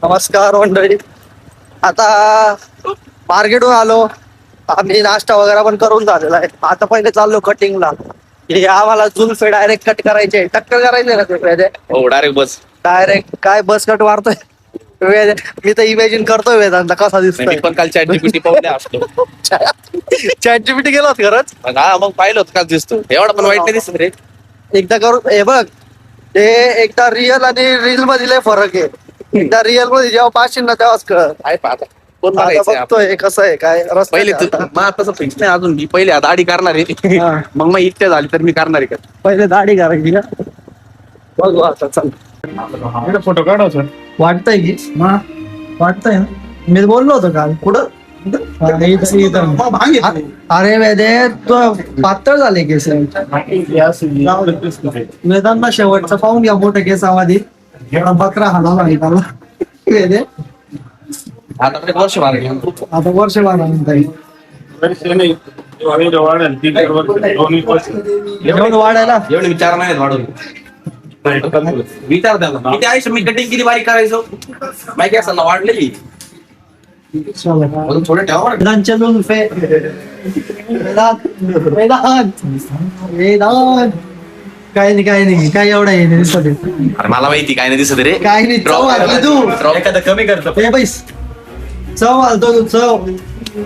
नमस्कार मंडळी. आता मार्केटहून आलो आम्ही. नाश्ता वगैरे पण करून झालेला आहे. आता पहिले चाललो कटिंगला. हे आम्हाला जुल्फे डायरेक्ट कट करायचे, टक्कर करायचे ना ते. हो डायरेक्ट बस. डायरेक्ट काय बस कट मारतोय. मी तर इमॅजिन करतोय वेदांत कसा मी दिसतोय. पण काल चॅट जीपीटी पाहून असलो. चॅट जीपीटी गेला होत खरंच. हा मग पाहिलं होतं का दिसतो एवढा पण वाईट नाही दिसत रे. एकदा करून हे बघ, ते एकदा रिअल आणि रील मध्ये लय फरक आहे. एकदा रिअल मध्ये जेव्हा पाहशील ना तेव्हाच कळ. आहे पाहता कोण आता बघायचं आपण. बघतोय कसं आहे काय रस्ता पहिले आहे आता. मग तसं फिक्स नाही अजून. मी पहिले दाढी करणार आहे. हा. मग इच्छा झाली तर मी करणार आहे का. पहिले दाढी करायची का बघू आता. चल फोटो काढायचा. वाटतंय की वाटतंय ना. मी बोललो होतो काल कुठं. अरे वेदे तू पातळ झाले केस. वेदांना शेवटचं पाहून घ्या मोठे केसामध्ये. बकरा हाणा नाही त्याला. वेदे आता एक वर्ष मारले. आता वर्ष नंतर एवढं वाढायला एवढे विचार नाही वाढवले. विचार द्या किती आयुष्य मी कटिंग किती बारीक करायचो माहिती असं ना वाढलेली. म्हणून थोडं ठेवा बरं. वेदांच्या जुल्फे. वेदांत काही नाही काय एवढं आहे दिसत. अरे मला माहिती काय नाही दिसत रे. काय नाही चव घातली तू. एखादं कमी करतो. हे बैस चव घालतो तू चव.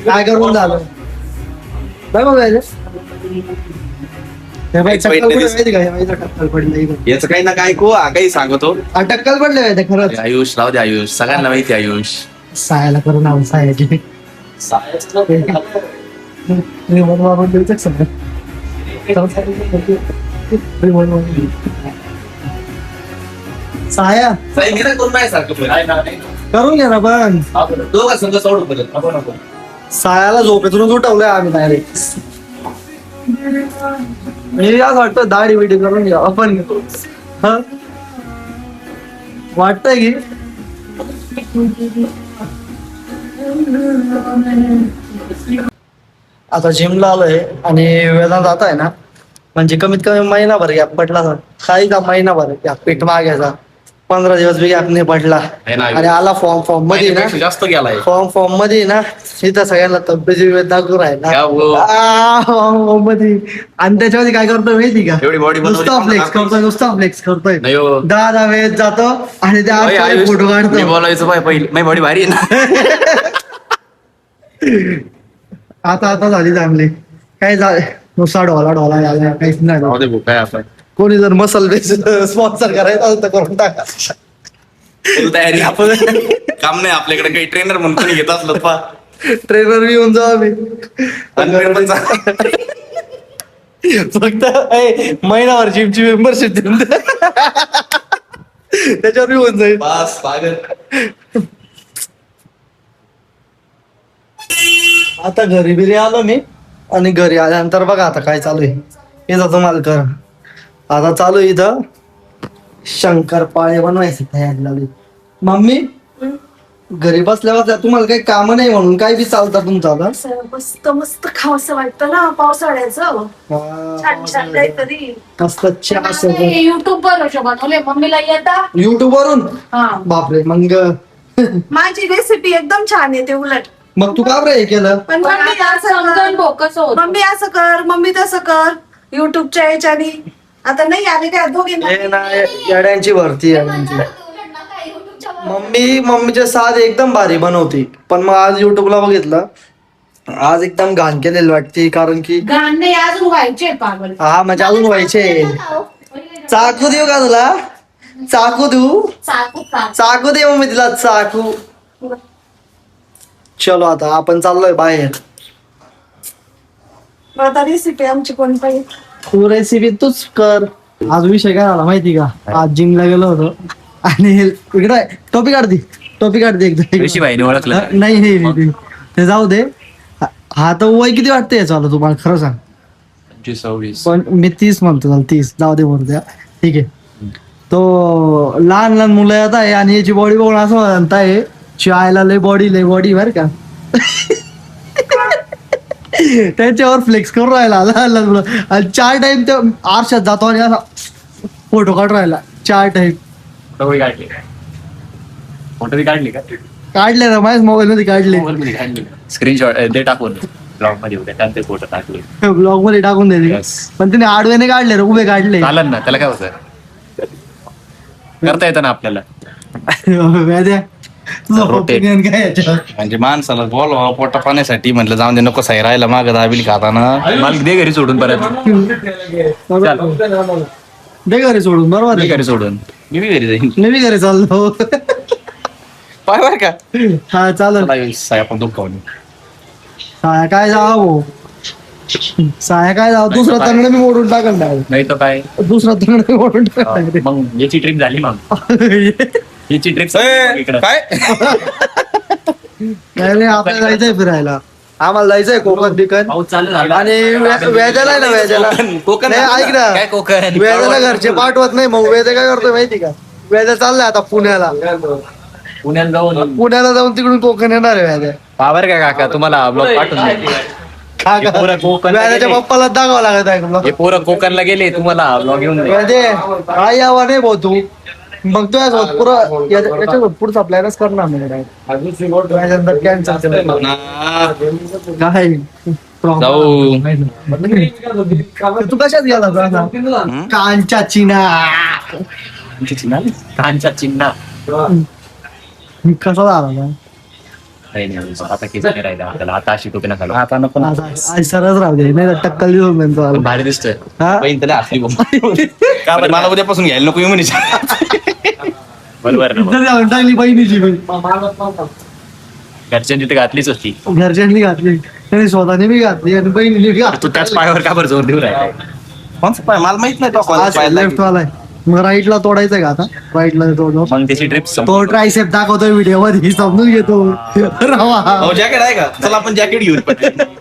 काय करून झालं काय बघायचं. हे बाई काहीच वाईट टक्कल नाही पडलं माहिती का? हे बाईचं टक्कल पडलं इकडं. याचं काही ना काय को काही सांगतो. टक्कल पडले माहिती खरंच. आयुष राहू दे आयुष सगळ्यांना माहिती आयुष. सायाला करून आलो सायाची. रिमोट मारून द्यायचं सगळं. साया कोण नाही सारखं करून घ्या ना पण. दोघं संघ सोडून पर्यंत सायाला झोपेतूनच उठवलंय आम्ही डायरेक्ट. मी असं वाटतं दाढी बिडी करून घ्या आपण. हा वाटतंय की आता जिमला आलोय आणि वेदांत जात आहे ना. म्हणजे कमीत कमी महिनाभर गॅप पडला ना. काही का महिनाभर गॅप पीठ मागायचा. 15 दिवस बी गॅप नाही पडला. आणि आला फॉर्म मध्ये ना. जास्त गेलाय. फॉर्म मध्ये ना इथं सगळ्यांना तब्येत दाखवून राहिला फॉर्म मध्ये. आणि त्याच्यामध्ये काय करतोय माहिती का. एवढी बॉडी नुसता फ्लेक्स करतोय नाही हो. 10 वेळेस जातो आणि त्या फोटो काढतो. बोलायचं पाय पहिले माझी बॉडी भारी आहे ना. आता झाली चांगली. काय झालं नुसता ढोला झाला काहीच नाही. काय आपण कोणी जर मसल बेस स्पॉन्सर करायचं असेल तर करून टाका. तयारी आपण काम नाही आपल्याकडे काही ट्रेनर म्हणून कोणी घेत असलं पा. ट्रेनर बी येऊन जाऊ आम्ही. फक्त महिनाभर जिमची मेंबरशिप देऊन द्या. त्याच्यावर बी होऊन जाईल. बस पागल. आता घरी बिरी आलो मी. आणि घरी आल्यानंतर बघा आता काय चालू आहे. इथं तुम्हाला कर आता चालू आहे इथं शंकरपाळे बनवायचे तयारी लावली. मम्मी घरी बसल्या बसल्या तुम्हाला काही काम नाही म्हणून काय बी चालतं तुमचं आता. मस्त मस्त खावंसं वाटतं ना पावसाळ्याचं. छान छान काहीतरी. मस्त चहा सोबत युट्यूब वर बनवले मम्मीला येता. युट्यूब वरून. हा बापरे मग माझी रेसिपी एकदम छान येते उलट. मग तू का बरं हे केलं. पण मम्मी मम्मी असं कर मम्मी तसं कर युट्यूबच्या याच्याने. आता नाही आले काय दोघे हे ना येड्यांची भरती आहे यांची. मम्मीचे साध एकदम भारी बनवते. पण मग आज युट्यूबला बघितलं आज एकदम घाण केलेली वाटते. कारण की गाणे अजून व्हायचे पागल. हा म्हणजे अजून व्हायचे. चाकू देऊ का तुला. चाकू देऊ. चाकू दे मम्मी तिला चाकू. चलो आता आपण चाललोय बाहेर. आता रेसिपी आमची कोण पाहिजे. तू रेसिपी तूच कर. आज विषय काय झाला माहिती का. आज जिमला गेलो होतो आणि इकडे टोपी काढती ऋषीबाईने ओळखलं. नाही ते जाऊ दे. हा तर वय किती वाटतं याचं तुम्हाला खरं सांग. 26 पण मी 30 म्हणतो. 30 जाऊ दे म्हणतो. ठीक आहे. तो लहान मुलं येत आहे आणि याची बॉडी बघून असं म्हणताय चायला लय बॉडी बर का. त्याच्यावर फ्लेक्स करून राहिला लहान मुलं. आणि 4 टाइम ते आरशात जातो आणि असा फोटो काढून राहिला 4 टाइम. फोटो बी काढली का काढले ना माझ्या मोबाईल मध्ये काढले. मोबाईल मध्ये काढली स्क्रीनशॉट ते टाकून ब्लॉग मध्ये उद्या त्यात ते फोटो टाकले ब्लॉग मध्ये टाकून दिले. Yes. पण तिने आडवेने काढले रे, उभे काढले. चालेल ना त्याला काय होतं करता येतं ना आपल्याला वेद्या, तुझं Rotate. opinion काय याच्यावर? म्हणजे माणसाला बोलवा पोटा पाण्यासाठी म्हटलं जाऊन दे नको साई राहायला मागं दाबील खाताना. मला दे घरी सोडून परत दे घरी सोडून, बरोबर दे आहे. घरी सोडून मी बी घरी जाईन मी बी घरी चाललो. पाय बर का हा चालेल. साई आपण दुखावून साया काय जावा भाऊ, साया काय जावा. दुसरा तंगड मी मोडून टाकल direct. नाही तर काय दुसरा तंगड मी मोडून टाकल. मग याची ट्रिप झाली मग याची ट्रिप इकडं काय नाही रे, आपल्याला जायचंय फिरायला. आम्हाला जायचंय कोकण बिकन. पाऊस चालू झाला आणि वेद्याला आहे ना, वेद्याला कोकण नाही, ऐक काय ना, कोकण वेद्याला घरचे पाठवत नाही. मग वेद्या काय करतोय माहिती का, वेद्या चाललाय आता पुण्याला. पुण्यात जाऊन पुण्याला जाऊन तिकडून कोकण येणार आहे वेद्या. पावर काय काका तुम्हाला ब्लॉग पाठवून देईल. का पोरं कोकणला वेद्याच्या गेले. पप्पाला दाखवावं लागत आहे तुला. हे पोरं कोकणला गेले तुम्हाला ब्लॉग घेऊन दे. वेदे काय यावा नाही भाऊ तू. मग तू याच्यासोबत पुढचा प्लॅनच करणार नाही. कॅन्सल काय जाऊ तू कशात गेला होता? कांच्या चिना कांचा चिन्ह कसा झाला होता? नाही नाही, आता केस नाही राहिला आपल्याला आता अशी टोपी नका लावू. आता नको ना. आज सरच राहू दे, नाही तर टक्कल देऊन देईन तुम्हाला. भारी दिसतोय हा? बहीण त्याला असली का बरं मला उद्यापासून घ्यायला नको येऊ म्हणे. बरोबर ना मग. इज्जत घालून टाकली बहिणीची पण. घरच्यांनी तिथे घातलीच होती घरच्यांनी घातली, त्यांनी स्वतःने बी घातली आणि बहिणीने बी तू त्याच पायावर का बरं जोर देऊ राहिला कोणचा पाय मला माहित नाही तो कोणाचा पाय लेफ्ट वाला आहे. मग राईटला तोडायचं का आता? राईटला तोडलो. मग त्याची ट्रिप तो ट्रायसेप दाखवतोय व्हिडिओ मध्ये, समजून घेतो. रवा. जॅकेट आहे का? चला आपण जॅकेट घेऊन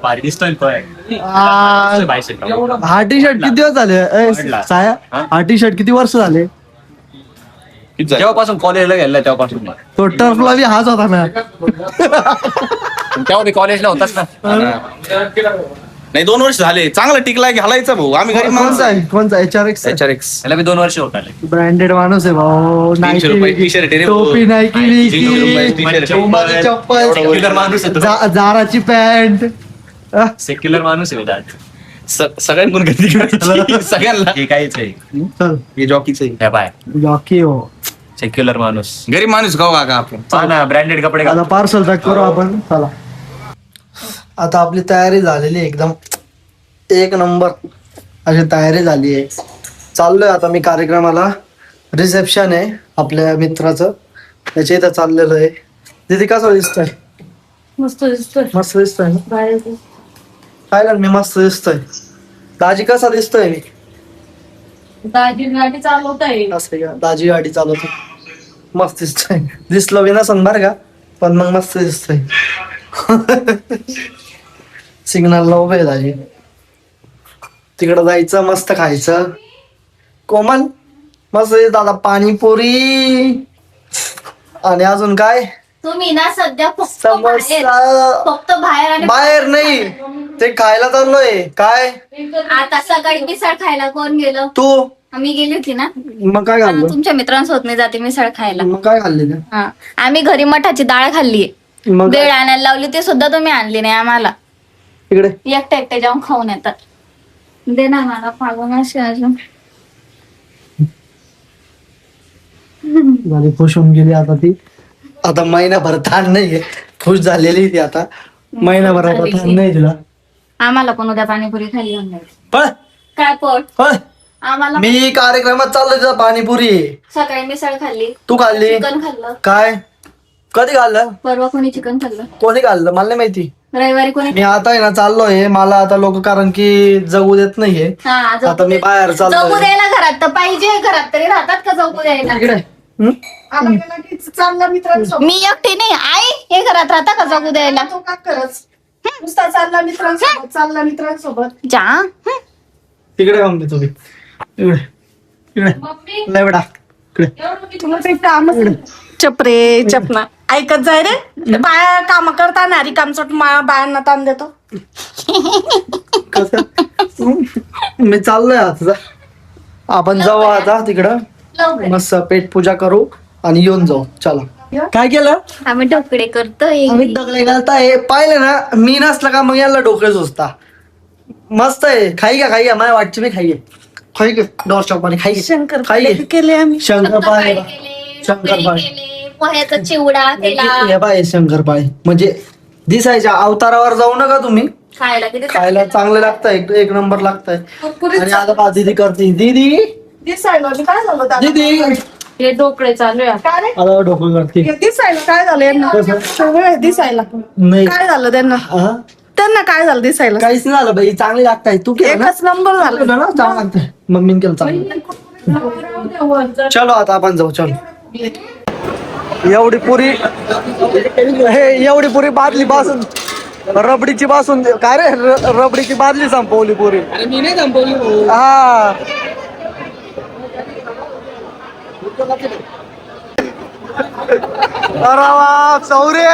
भारी दिसतोय तो आहे. आ, बायसेप हा टी शर्ट किती दिवस झाले? आवडला. साया, हा? हा टी शर्ट किती वर्ष झाले? जेव्हापासून कॉलेजला गेला तेव्हापासून तो टर्फला बी हाच होता ना. तेव्हा मी कॉलेजला होताच ना नाही 2 वर्ष झाले. चांगला टिकलाय घालायचा भाऊ. आम्ही गरीब माणसं कोणचा आहे? कोणचा HRX? HRX. त्याला मी 2 वर्ष होत आले ब्रँडेड माणूस आहे भाऊ. 300 रुपये t-shirt आहे रे भाऊ. टोपी नाईकी 300 रुपये बिकी, t-shirt. चप्पल चप्पल, सेक्युलर माणूस आहे तो. जाराची पॅन्ट. सेक्युलर माणूस आहे दादा. सगळ्यांकडून गर्दी सगळ्यांना. हे काहीच आहे चल हे जॉकीच आहे. हे बाय जॉकी हो. सेक्युलर माणूस गरीब माणूस गाव काका आपण. पहा ना ब्रँडेड कपडे आता पार्सल पॅक करू आपण. चला, आता आपली तयारी झालेली आहे एकदम एक नंबर अशी तयारी झाली आहे. चाललोय आता मी कार्यक्रमाला. रिसेप्शन आहे आपल्या मित्राचं, त्याच्या इथं चाललेलं आहे. दीदी कसं दिसतंय? मस्त दिसतोय. मस्त दिसतोय ना? बाहेर काय कर, मी मस्त दिसतोय. दाजी कसा दिसतोय मी? दाजी गाडी चालवत आहे. असं का? दाजी गाडी चालवतो. मस्त दिसतोय. दिसलं विना सांगणार का, पण मग मस्त दिसतोय. सिग्नलला उभे आहे दाजी. तिकडं जायचं, मस्त खायचं. कोमल मस्त दादा पाणीपुरी आणि अजून काय तुम्ही ना सध्या फक्त बाहेर समोसा. फक्त बाहेर आणि बाहेर नाही, ते खायला चाललोय. काय आता सकाळी मिसळ खायला कोण गेलं? तू? आम्ही गेली होती ना. मग काय खाल्लं? तुमच्या मित्रांसोबत मी जाते मिसळ खायला. मग काय खाल्ले ते? हा, आम्ही घरी मठाची डाळ खाल्ली. मग बेळ आणायला लावली, ते सुद्धा तुम्ही आणली नाही आम्हाला. इकडे एकट्या एकट्या जाऊन खाऊन येतात. दे ना मला पागून अशी अजून. झाली, खुश होऊन गेली आता ती. आता महिनाभर ताण नाहीये, खुश झालेली ती आता. महिनाभर आता ताण नाही तिला. आम्हाला पण उद्या पाणीपुरी खाली घेऊन जायची. पळ, काय पोट पळ. आम्हाला मी कार्यक्रमात चाललोय तिथं पाणीपुरी आहे. सकाळी मिसळ खाल्ली, तू खाल्ली? चिकन खाल्लं. काय? कधी खाल्लं? परवा कोणी चिकन खाल्लं, कोणी खाल्लं मला नाही माहिती. रविवारी कोणी. मी आता आहे ना चाललोय. मला आता लोक कारण की जगू देत नाहीये. हा, आता मी बाहेर जगू चाललोय. द्यायला घरात तर पाहिजे. घरात तरी राहतात का जगू द्यायला? इकडे हं? आला गेला की चालला मित्रांसोबत. मी एकटी नाही, आई हे घरात राहता का जगू द्यायला? तो का करच नुसता चालला मित्रांसोबत, चालला मित्रांसोबत. जा हं. तिकडे जाऊन दे तुम्ही. इकडे इकडे लय बेटा इकडे. तुला काही कामच नाही. चपरे चपना ऐकत जाय रे. बाया काम करताना रिकामचोट बायांना ताण देतो. कसं? मी चाललोय आता. आपण जाऊ आता तिकडं, लवकर. मस्त पेट पूजा करू आणि येऊन जाऊ. चला. काय केलं आम्ही ढोकळे करतोय आम्ही दगडे घालताय पाहिलं ना मी नसलं का मग याला डोकं सुचता मस्त आहे खाई घ्या माझ्या वाटची मी खाई घे डोरच्या पाणी खाई घे शंकरपाळे केले आम्ही. शंकरपाळे शंकरपाळे केले, पोह्याचा चिवडा केला. हे पाय शंकरपाळे म्हणजे दिसायच्या अवतारावर जाऊ नका तुम्ही खायला किती खायला चांगलं लागतंय एक नंबर लागतंय पुरीच आणि आता पहा दीदी करते दीदी दिसायला बी काय झालं दादा? दीदी हे ढोकळे चालू आहे. काय रे? आता डोकं करते हे दिसायला काय झालं यांना सगळं दिसायला नाही काय झालं त्यांना हा? काय झालं दिसायला काहीच नाही झालं बाई चांगली लागताय तू केलं ना एकच नंबर झालं केलं ना चांगलं लागतंय मम्मीने केलं चांगलं चलो आता आपण जाऊ चलो एवढी पुरी एवढी पुरी बादली बासून रबडीची बासून काय रे रबडीची बादली संपवली पुरी हा अरे वा चौरे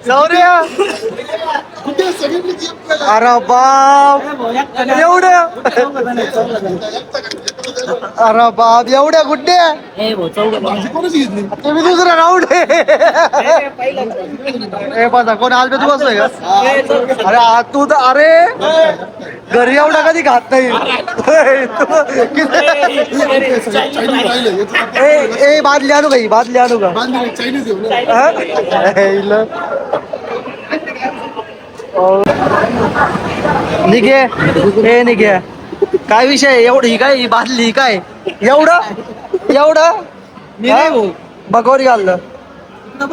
चौरे अरे बाप एवढं अरे बाप एवढ्या गुड्डे तुम्ही दुसरा राऊंड हे बसा कोण आल तू बसतोय का अरे तू तर अरे घरी एवढा कधी खात नाही ए बादली आणू का बादली आणू का निघे हे निघे काय विषय एवढी ही काय ही बादली ही काय एवढं बघोरी घाललं तो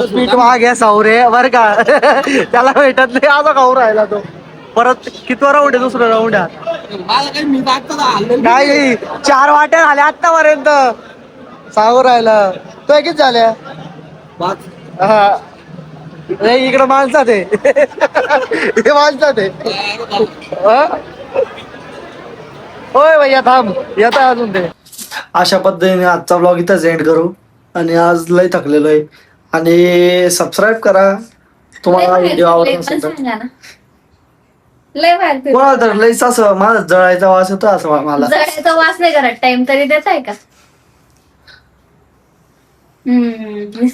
पीठ घ्या सावरे बर का त्याला भेटत नाही आता खाऊ राहिला तो परत कितवा राऊंड आहे दुसरं राऊंड काय 4 वाट्या झाल्या आतापर्यंत सांगू राहिला तो किती झाल्या हा इकडं माणसात आहे हे माणसात आहे होय भैया थांब येत अजून ते अशा पद्धतीने आजचा ब्लॉग इथंच एंड करू आणि आज लय थकलेलो आहे आणि सबस्क्राईब करा तुम्हाला व्हिडिओ आवडत असेल तर लय बाहेर कोणाला तर लयच असं माझा जळायचा वास येतो असं मला जळायचा वास नाही करत टाइम तरी देताय का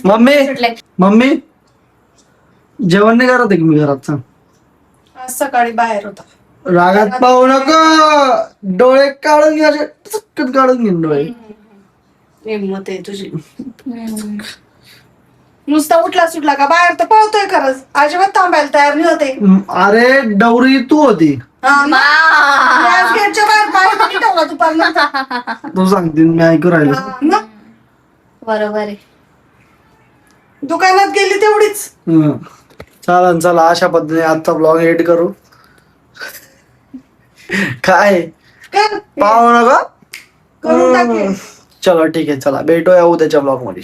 मम्मी जेवण नाही करत आहे की मी घरात सांग आज सकाळी बाहेर होता रागात पाहू नको डोळे काढून घ्या असे चटकन काढून घेईन डोळे हिंमत आहे तुझी नुसता उठला सुटला का बाहेर तर पळतोय खरंच अजिबात थांबायला तयार नाही होते अरे डवरी तू होती गेटच्या बाहेर पाय नाही ठेवला तू पण तू सांगते मी ऐकू राहिलो बरोबर आहे दुकानात गेली तेवढीच चला अशा पद्धतीने आजचा ब्लॉग एडिट करू काय पाहू नका करून टाकेल चला ठीक आहे चला भेटूया उद्याच्या ब्लॉग मध्ये